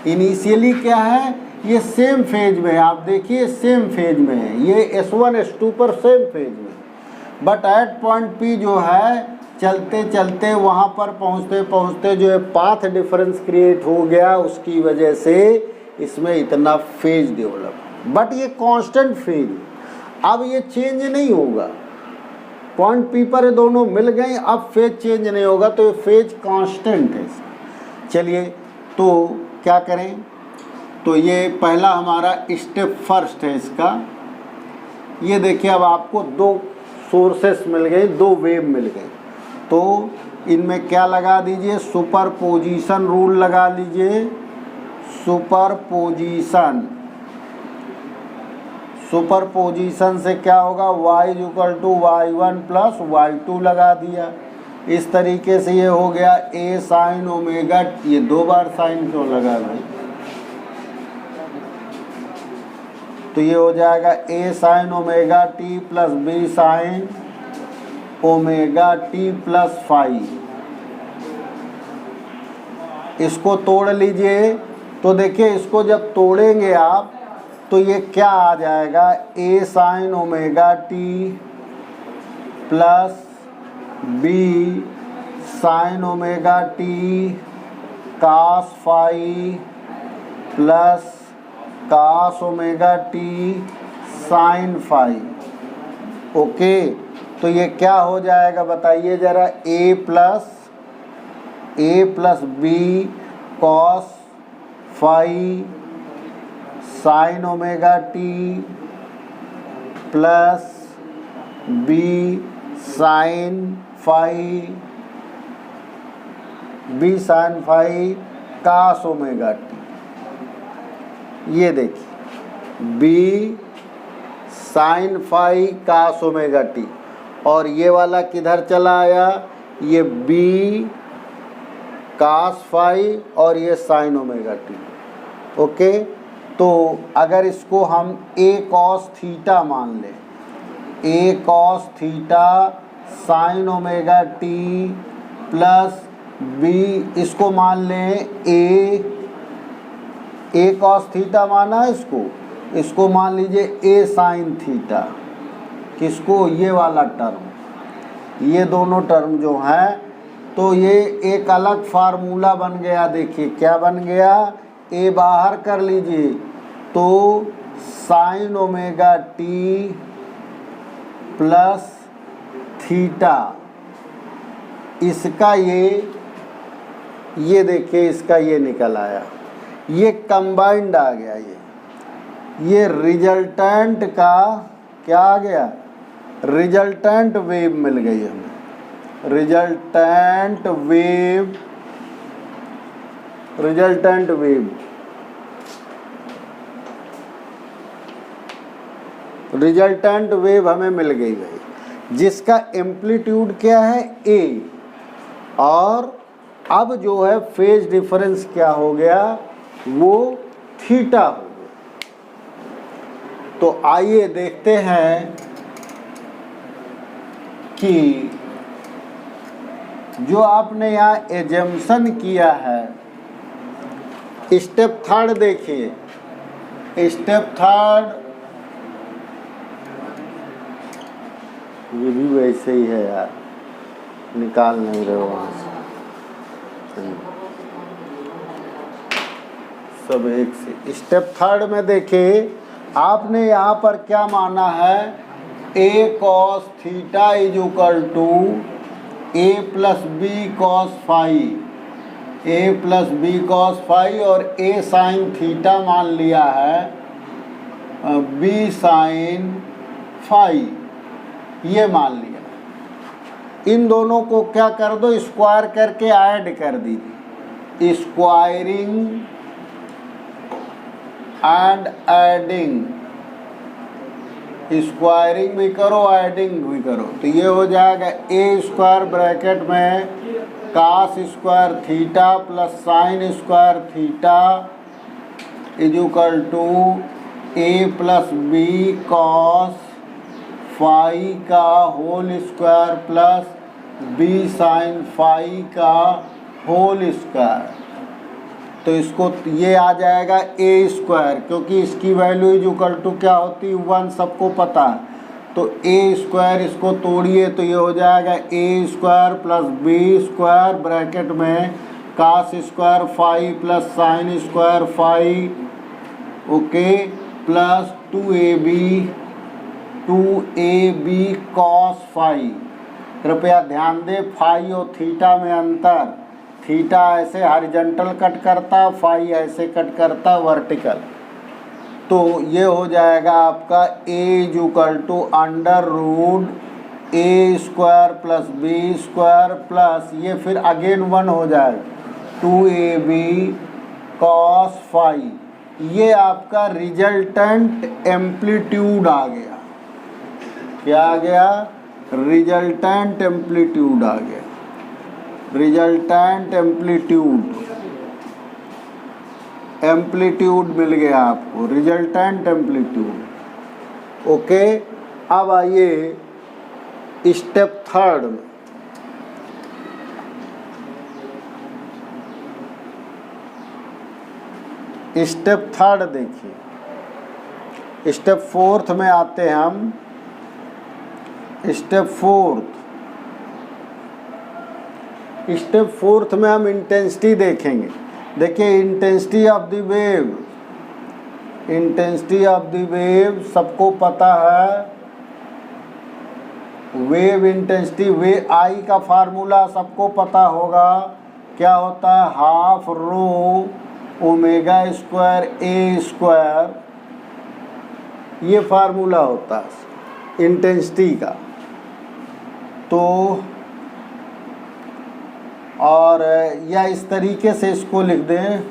इनिशियली क्या है? ये सेम फेज में है, आप देखिए सेम फेज में है, ये S1 S2 पर सेम फेज में। बट एट पॉइंट P जो है चलते चलते वहाँ पर पहुँचते पहुँचते जो है पाथ डिफरेंस क्रिएट हो गया, उसकी वजह से इसमें इतना फेज डेवलप। बट ये कांस्टेंट फेज, अब ये चेंज नहीं होगा। पॉइंट P पर दोनों मिल गए, अब फेज चेंज नहीं होगा, तो ये फेज कांस्टेंट है। चलिए तो क्या करें, तो ये पहला हमारा स्टेप फर्स्ट है इसका। ये देखिए अब आपको दो सोर्सेस मिल गए, दो वेव मिल गए, तो इनमें क्या लगा दीजिए? सुपरपोजिशन रूल लगा लीजिए। सुपरपोजिशन, सुपरपोजिशन से क्या होगा? y equal to y1 plus y2 लगा दिया। इस तरीके से ये हो गया a साइन ओमेगा, ये दो बार साइन क्यों लगा भाई? तो ये हो जाएगा a sine omega T plus b sine omega T plus phi. इसको तोड़ लीजिए, तो देखिए इसको जब तोड़ेंगे आप तो ये क्या आ जाएगा? a sine omega T plus b sine omega T cos phi plus cos omega T sine phi. Okay, तो ये क्या हो जाएगा बताइए ज़रा? a plus B cos phi sine omega T plus B sine phi, B sine phi cos omega T. ये देखिए B sine phi cos omega T, और ये वाला किधर चला आया? ये बी कास फाई और ये साइन ओमेगा टी। ओके, तो अगर इसको हम a कॉस थीटा मान लें, a cos theta sine omega T plus b, इसको मान लें a कॉस थीटा माना है इसको मान लीजिए a साइन थीटा। किसको? ये वाला टर्म, ये दोनों टर्म जो हैं, तो ये एक अलग फार्मूला बन गया। देखिए क्या बन गया? a बाहर कर लीजिए, तो sign omega T plus theta, इसका ये देखिए इसका ये निकल आया, ये कंबाइंड आ गया। ये रिजल्टेंट का क्या आ गया? रिजल्टेंट वेव मिल गई हमें, resultant wave, resultant wave, resultant wave हमें मिल गई भाई, जिसका एम्पलीट्यूड क्या है? a, और अब जो है फेज डिफरेंस क्या हो गया? वो थीटा हो गया। तो आइए देखते हैं कि जो आपने यहाँ एजम्पशन किया है, स्टेप थर्ड देखिए, स्टेप थर्ड ये भी वैसे ही है यार, निकाल नहीं रहे हो वहाँ से। सब एक से। स्टेप थर्ड में देखिए, आपने यहाँ पर क्या माना है, a cos theta is equal to a plus B cos phi, a plus B cos phi, और a साइन थीटा मान लिया है b साइन फाई, ये मान लिया। इन दोनों को क्या कर दो, स्क्वायर करके ऐड कर दीजिए। स्क्वायरिंग एंड एडिंग, स्क्वायरिंग भी करो एडिंग भी करो, तो ये हो जाएगा ए स्क्वायर ब्रैकेट में cos square theta plus sine square theta is equal to a plus B cos phi का whole square plus B sine phi का होल स्क्वायर। तो इसको ये आ जाएगा ए स्क्वायर, क्योंकि इसकी वैल्यू इज इक्वल टू क्या होती है, 1, सबको पता है। तो ए स्क्वायर इसको तोड़िए तो ये हो जाएगा a square plus B square bracket में cos square phi plus sine square phi, okay, plus 2ab cos phi. कृपया ध्यान दें, फाई और थीटा में अंतर, थीटा ऐसे हॉरिजॉन्टल कट करता, फाई ऐसे कट करता वर्टिकल। तो ये हो जाएगा आपका a is equal to under root A square plus B square plus ये फिर अगेन 1 हो जाएगा 2ab कॉस फाई। ये आपका रिजल्टेंट एम्पलीट्यूड आ गया। क्या आ गया, रिजल्टेंट एम्पलीट्यूड आ गया, रिजल्टेंट एम्पलीट्यूड, एम्पलीट्यूड मिल गया आपको, रिजल्टेंट एम्पलीट्यूड। ओके, अब आइए स्टेप थर्ड में। स्टेप थर्ड देखिए, स्टेप फोर्थ में आते हैं हम। स्टेप फोर्थ में हम इंटेंसिटी देखेंगे। देखिए intensity of the wave, intensity of the wave सबको पता है, वेव इंटेंसिटी, वे आई का फार्मूला सबको पता होगा, क्या होता है, half rho omega square a square, ये फार्मूला होता है इंटेंसिटी का। तो और या इस तरीके से इसको लिख दें,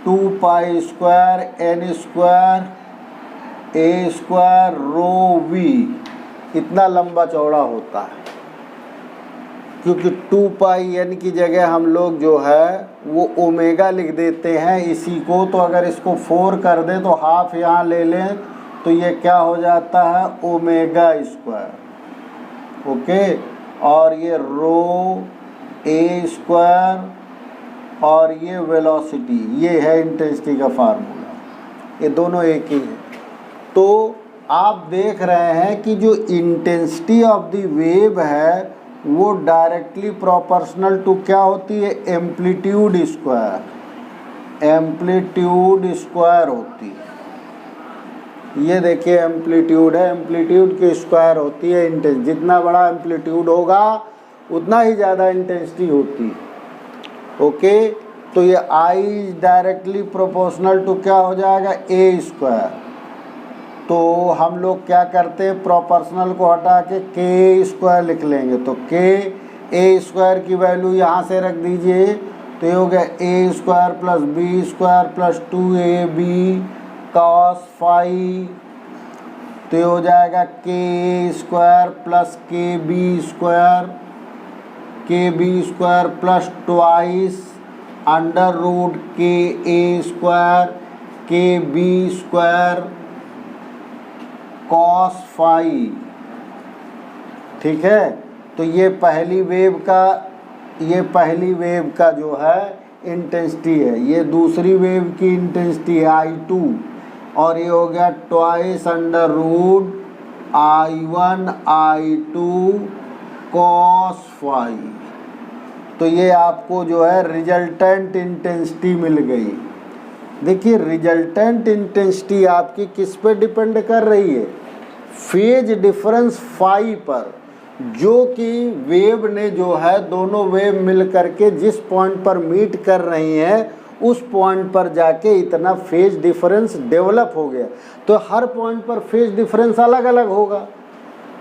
2 pi square n square a square rho v, इतना लंबा चौड़ा होता है। क्योंकि 2 पाई एन की जगह हम लोग जो है वो ओमेगा लिख देते हैं इसी को, तो अगर इसको 4 कर दें तो हाफ यहाँ ले लें तो ये क्या हो जाता है, ओमेगा स्क्वायर, ओके। और ये रो ए स्क्वायर और ये वेलोसिटी, ये है इंटेंसिटी का फार्मूला, ये दोनों एक ही है। तो आप देख रहे हैं कि जो इंटेंसिटी ऑफ द वेव है वो डायरेक्टली प्रोपोर्शनल टू क्या होती है, एम्पलीट्यूड स्क्वायर, एम्पलीट्यूड स्क्वायर होती है। ये देखिए एम्पलीट्यूड है, एम्पलीट्यूड की स्क्वायर होती है इंटेंसिटी। जितना बड़ा एम्पलीट्यूड होगा उतना ही ज़्यादा इंटेंसिटी होती है, ओके। तो ये आई डायरेक्टली प्रोपोर्शनल टू क्या हो जाएगा, ए स्क्वायर। तो हम लोग क्या करते हैं, प्रोपोर्शनल को हटा के के स्क्वायर लिख लेंगे। तो के ए स्क्वायर की वैल्यू यहाँ से रख दीजिए, तो ये हो गया a square plus B square plus 2ab cos phi, तो ये हो जाएगा के स्क्वायर प्लस के b square plus twice under root के ए स्क्वायर के बी स्क्वायर कॉस फाई, ठीक है। तो ये पहली वेव का जो है इंटेंसिटी है, ये दूसरी वेव की इंटेंसिटी है I2, और ये हो गया twice under root I1 I2 cos phi. तो ये आपको जो है रिजल्टेंट इंटेंसिटी मिल गई। देखिए रिजल्टेंट इंटेंसिटी आपकी किस पे डिपेंड कर रही है, फेज डिफरेंस फाई पर, जो कि वेव ने जो है दोनों वेव मिल करके जिस पॉइंट पर मीट कर रही हैं उस पॉइंट पर जाके इतना फेज डिफरेंस डेवलप हो गया। तो हर पॉइंट पर फेज डिफरेंस अलग अलग होगा,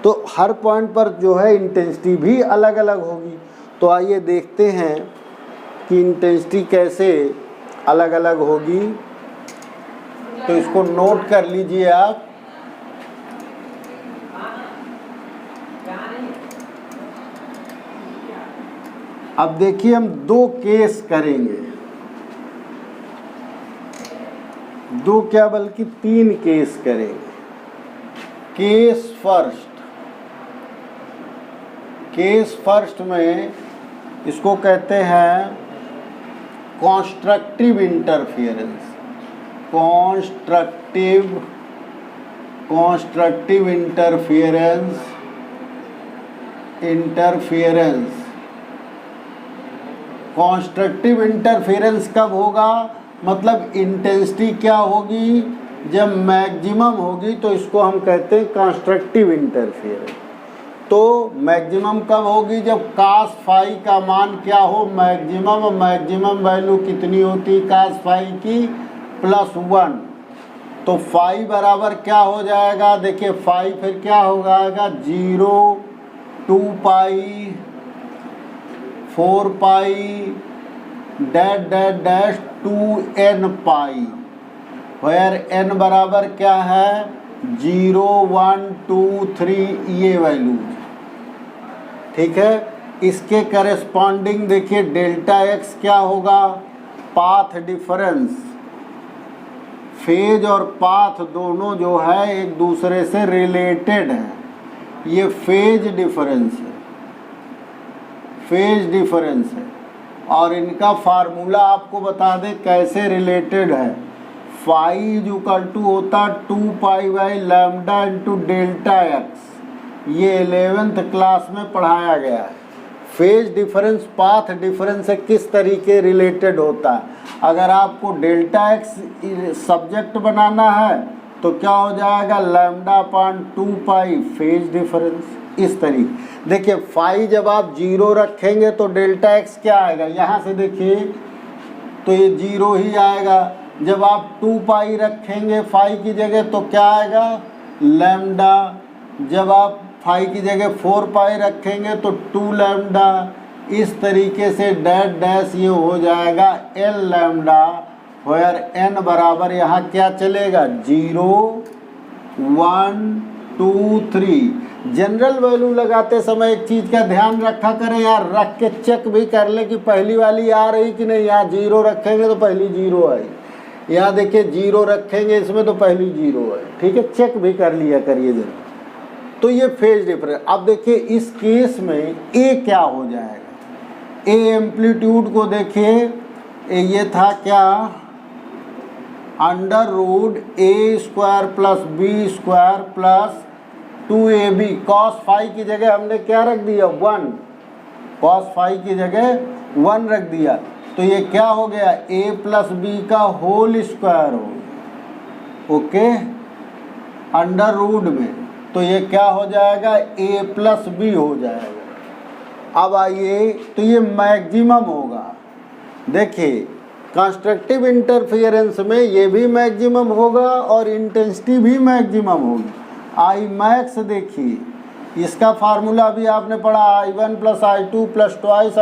तो हर पॉइंट पर जो है इंटेंसिटी भी अलग अलग होगी। तो आइए देखते हैं कि इंटेंसिटी कैसे अलग अलग होगी। तो इसको नोट कर लीजिए आप। अब देखिए हम दो केस करेंगे, दो क्या बल्कि तीन केस करेंगे। केस फर्स्ट में इसको कहते हैं constructive interference. Constructive interference constructive interference कब होगा, मतलब इंटेंसिटी क्या होगी, जब मैक्सिमम होगी तो इसको हम कहते हैं कॉन्स्ट्रक्टिव इंटरफेरेंस। तो मैक्सिमम कब होगी, जब कास फाई का मान क्या हो, मैक्सिमम वैल्यू कितनी होती कास फाई की, +1। तो फाई बराबर क्या हो जाएगा, देखिए फाई फिर क्या हो जाएगा, 0, 2 pi, 4 pi, dash 2n pi, where n बराबर क्या है 0, 1, 2, 3 ये वैल्यू। ठीक है, इसके करेस्पॉन्डिंग देखिए डेल्टा x क्या होगा, पाथ डिफरेंस। फेज और पाथ दोनों जो है एक दूसरे से रिलेटेड हैं, ये फेज डिफरेंस है। और इनका फार्मूला आपको बता दें कैसे रिलेटेड है। फाई = होता 2 pi by lambda into delta x, ये 11th क्लास में पढ़ाया गया है। फेज डिफरेंस पाथ डिफरेंस से किस तरीके रिलेटेड होता है। अगर आपको डेल्टा x सब्जेक्ट बनाना है तो क्या हो जाएगा, λ/2 पाई फेज डिफरेंस, इस तरीके। देखिए फाई जब आप 0 रखेंगे तो डेल्टा x क्या आएगा, यहाँ से देखिए तो ये 0 ही आएगा। जब आप 2 पाई रखेंगे फाई की जगह तो क्या आएगा, लैम्डा। जब आप फाई की जगह 4 पाई रखेंगे तो 2 लैम्डा। इस तरीके से डैश ये हो जाएगा L लैम्डा, वेयर n बराबर यहाँ क्या चलेगा 0, 1, 2, 3। जनरल वैल्यू लगाते समय एक चीज़ का ध्यान रखा करें यार, रख के चेक भी कर ले कि पहली वाली आ रही कि नहीं। यहाँ 0 रखेंगे तो पहली 0 आई, यहाँ देखिए 0 रखेंगे इसमें तो पहली 0 आई। ठीक है, चेक भी कर लिया करिए जरूर। तो ये फेज डिफरेंस। अब देखिए इस केस में ए क्या हो जाएगा, ए एम्पलीट्यूड को देखिए, ये था क्या √a² + b² + 2ab। cos phi की जगह हमने क्या रख दिया 1, cos फाई की जगह 1 रख दिया। तो ये क्या हो गया a + b का होल स्क्वायर हो गया, ओके, अंडर रूट में। तो ये क्या हो जाएगा a + b हो जाएगा। अब आइए तो ये मैक्सिमम होगा। देखिए कंस्ट्रक्टिव इंटरफेरेंस में ये भी मैक्सिमम होगा और इंटेंसिटी भी मैक्सिमम होगी। आई मैक्स देखिए, इसका फार्मूला भी आपने पढ़ा, I1 + I2 + twice √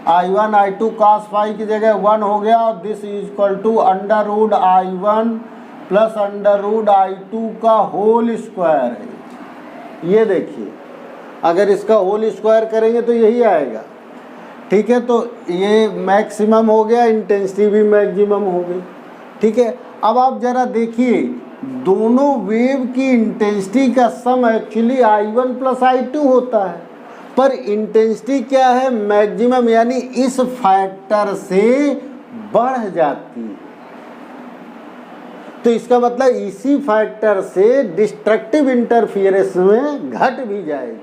I1 I2 cos phi की जगह 1 हो गया, और दिस = √I1 + √I2 का होल स्क्वायर है। ये देखिए अगर इसका होल स्क्वायर करेंगे तो यही आएगा। ठीक है, तो ये मैक्सिमम हो गया, इंटेंसिटी भी मैक्सिमम हो गई। ठीक है, अब आप ज़रा देखिए दोनों वेव की इंटेंसिटी का सम एक्चुअली I1 + I2 होता है, पर इंटेंसिटी क्या है मैक्सिमम, यानी इस फैक्टर से बढ़ जाती है। तो इसका मतलब इसी फैक्टर से डिस्ट्रक्टिव इंटरफेरेंस में घट भी जाएगी।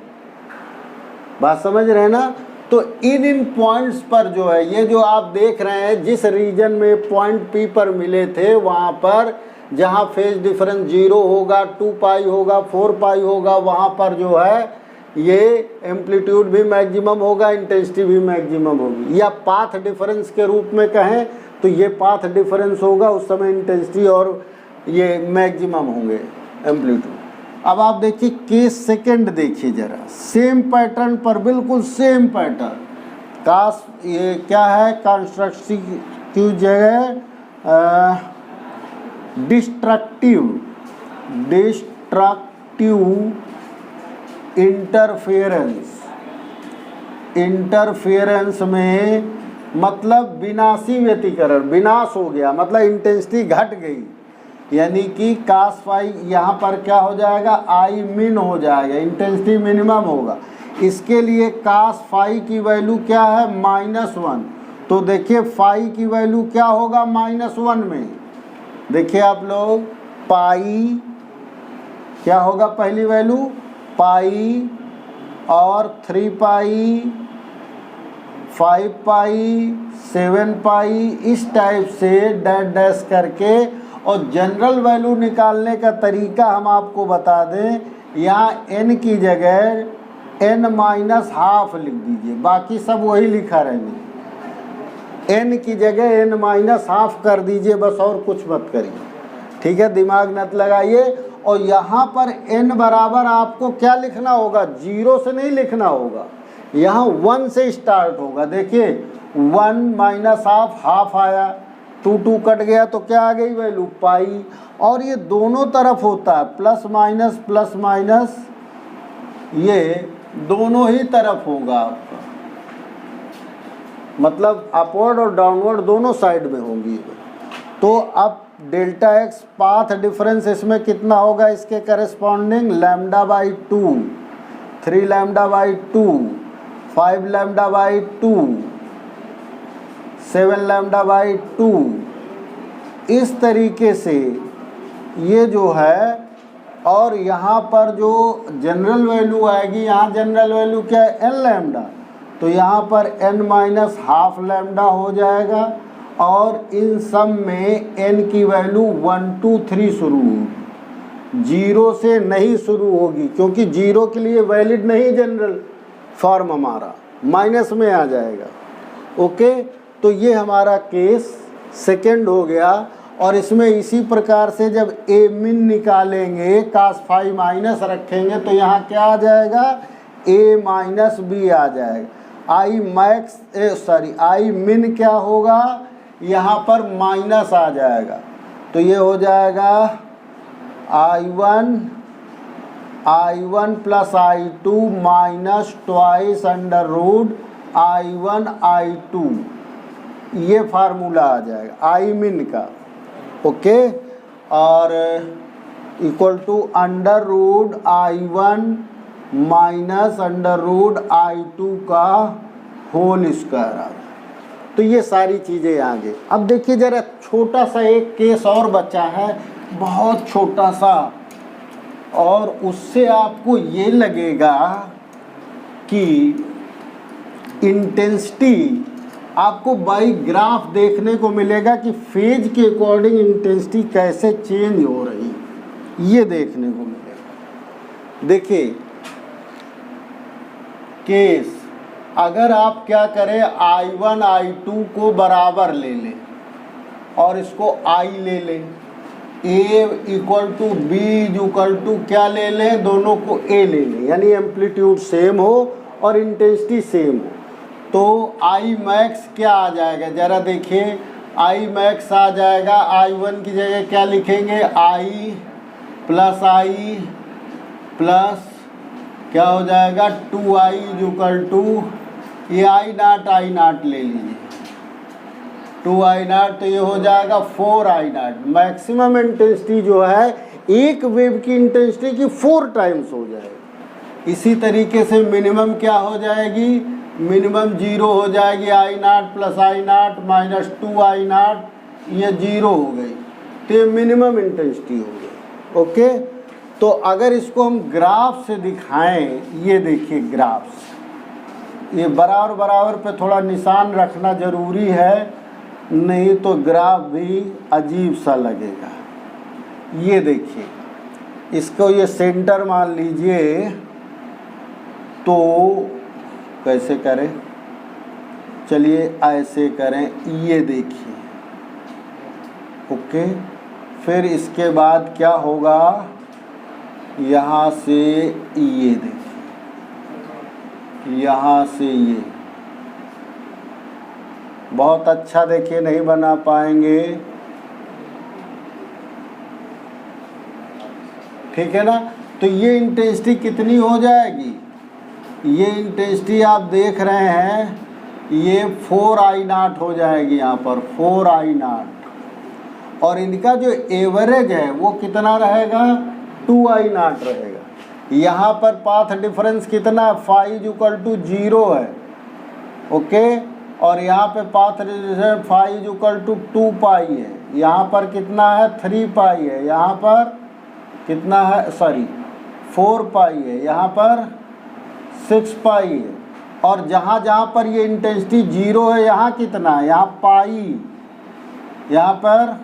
बात समझ रहे हैं ना। तो इन पॉइंट्स पर जो है ये जो आप देख रहे हैं, जिस रीजन में पॉइंट पी पर मिले थे वहाँ पर जहाँ फेज डिफरेंस 0 होगा, 2 पाई होगा, 4 पाई होगा, वहाँ पर जो है ये एम्पलीट्यूड भी मैक्सिमम होगा, इंटेंसिटी भी मैक्सिमम होगी। या पाथ डिफरेंस के रूप में कहें तो ये पाथ डिफरेंस होगा, उस समय इंटेंसिटी और ये मैक्सिमम होंगे एम्पलीट्यूड। अब आप देखिए केस सेकंड देखिए जरा, सेम पैटर्न पर, बिल्कुल सेम पैटर्न। कास ये क्या है, कंस्ट्रक्टिव जगह डिस्ट्रक्टिव इंटरफेरेंस में मतलब विनाशी व्यतिकरण, विनाश हो गया मतलब इंटेंसिटी घट गई, यानी कि कास फाई यहाँ पर क्या हो जाएगा, आई मिन हो जाएगा, इंटेंसिटी मिनिमम होगा। इसके लिए कास फाई की वैल्यू क्या है, -1। तो देखिए फाई की वैल्यू क्या होगा -1 में, देखिए आप लोग पाई क्या होगा, पहली वैल्यू पाई और 3 पाई, 5 पाई, 7 पाई, इस टाइप से डैश डैश करके। और जनरल वैल्यू निकालने का तरीका हम आपको बता दें, यहाँ n की जगह n-12 लिख दीजिए, बाकी सब वही लिखा रहेंगे। n की जगह n-12 कर दीजिए बस, और कुछ मत करिए, ठीक है, दिमाग मत लगाइए। और यहाँ पर n बराबर आपको क्या लिखना होगा, 0 से नहीं लिखना होगा, यहाँ 1 से स्टार्ट होगा। देखिए 1 - हाफ आया, 2 कट गया तो क्या आ गई वैल्यू, पाई। और ये दोनों तरफ होता है, प्लस माइनस, ये दोनों ही तरफ होगा आपका, मतलब अपवर्ड और डाउनवर्ड दोनों साइड में होंगी। तो अब डेल्टा एक्स पाथ डिफरेंस इसमें कितना होगा, इसके करस्पॉन्डिंग λ/2, 3 λ/2, 5 λ/2, 7 λ/2। इस तरीके से ये जो है, और यहाँ पर जो जनरल वैल्यू आएगी, यहाँ जनरल वैल्यू क्या है, n लैम्डा, तो यहाँ पर n-12 लैम्डा हो जाएगा। और इन सब में n की वैल्यू 1 2 3 शुरू होगी, 0 से नहीं शुरू होगी, क्योंकि 0 के लिए वैलिड नहीं जनरल फॉर्म हमारा, माइनस में आ जाएगा। ओके, तो ये हमारा केस सेकंड हो गया। और इसमें इसी प्रकार से जब ए मिन निकालेंगे, कास फाई माइनस रखेंगे, तो यहाँ क्या आ जाएगा, a माइनस बी आ जाएगा। आई मिन क्या होगा, यहाँ पर माइनस आ जाएगा, तो ये हो जाएगा I1 plus I2 minus twice √I1 I2, ये फार्मूला आ जाएगा आई मिन का। ओके, और equal to √I1 minus √I2 का होल स्क्वायर आ गया। तो ये सारी चीज़ें आगे। अब देखिए ज़रा छोटा सा एक केस और बचा है, बहुत छोटा सा, और उससे आपको ये लगेगा कि इंटेंसिटी आपको बाई ग्राफ देखने को मिलेगा कि फेज के अकॉर्डिंग इंटेंसिटी कैसे चेंज हो रही, ये देखने को मिलेगा। देखिए केस, अगर आप क्या करें, I1 I2 को बराबर ले लें और इसको I ले लें, A equal to B equal to क्या ले लें, दोनों को A ले लें, यानी एम्पलीट्यूड सेम हो और इंटेंसिटी सेम हो, तो I मैक्स क्या आ जाएगा, ज़रा देखिए। I मैक्स आ जाएगा, I1 की जगह क्या लिखेंगे, I प्लस क्या हो जाएगा, 2I इक्वल टू, ये I0 ले लीजिए, 2I0, तो ये हो जाएगा 4I0। मैक्सिमम इंटेंसिटी जो है एक वेव की इंटेंसिटी की 4 टाइम्स हो जाएगी। इसी तरीके से मिनिमम क्या हो जाएगी, मिनिमम 0 हो जाएगी, I0 plus I0 minus 2I0, ये 0 हो गई, तो ये मिनिमम इंटेंसिटी हो गई। ओके, तो अगर इसको हम ग्राफ से दिखाएं, ये देखिए ग्राफ, ये बराबर बराबर पे थोड़ा निशान रखना ज़रूरी है, नहीं तो ग्राफ भी अजीब सा लगेगा। ये देखिए, इसको ये सेंटर मान लीजिए, तो कैसे करें, चलिए ऐसे करें, ये देखिए, ओके। फिर इसके बाद क्या होगा, यहाँ से ये देखिए, यहाँ से ये, बहुत अच्छा देखिए, नहीं बना पाएंगे, ठीक है ना। तो ये इंटेंसिटी कितनी हो जाएगी, ये इंटेंसिटी आप देख रहे हैं, ये 4I0 हो जाएगी यहाँ पर, 4I0, और इनका जो एवरेज है वो कितना रहेगा, 2I0 रहेगा। यहाँ पर पाथ डिफरेंस कितना, फाई इक्वल टू 0 है, ओके। और यहाँ पे path difference phi equal to 2π है, यहाँ पर कितना है, 3π है, यहाँ पर कितना है, सॉरी 4π है, यहाँ पर 6π है। और जहाँ जहाँ पर ये इंटेंसिटी 0 है, यहाँ कितना है, यहाँ पाई, यहाँ पर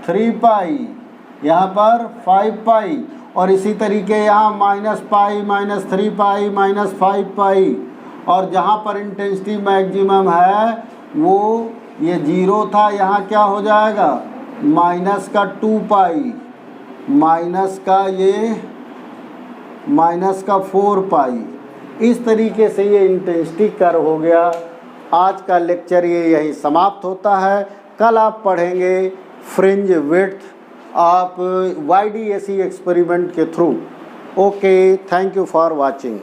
3π, यहाँ पर 5π, और इसी तरीके यहाँ -π, -3π, -5π। और जहाँ पर इंटेंसिटी मैक्सिमम है वो ये 0 था, यहाँ क्या हो जाएगा, माइनस का 2π, माइनस का ये माइनस का 4π। इस तरीके से ये इंटेंसिटी कर्व हो गया। आज का लेक्चर ये यहीं समाप्त होता है। कल आप पढ़ेंगे फ्रिंज विड्थ आप YDAC एक्सपेरिमेंट के through. Okay, thank you for watching.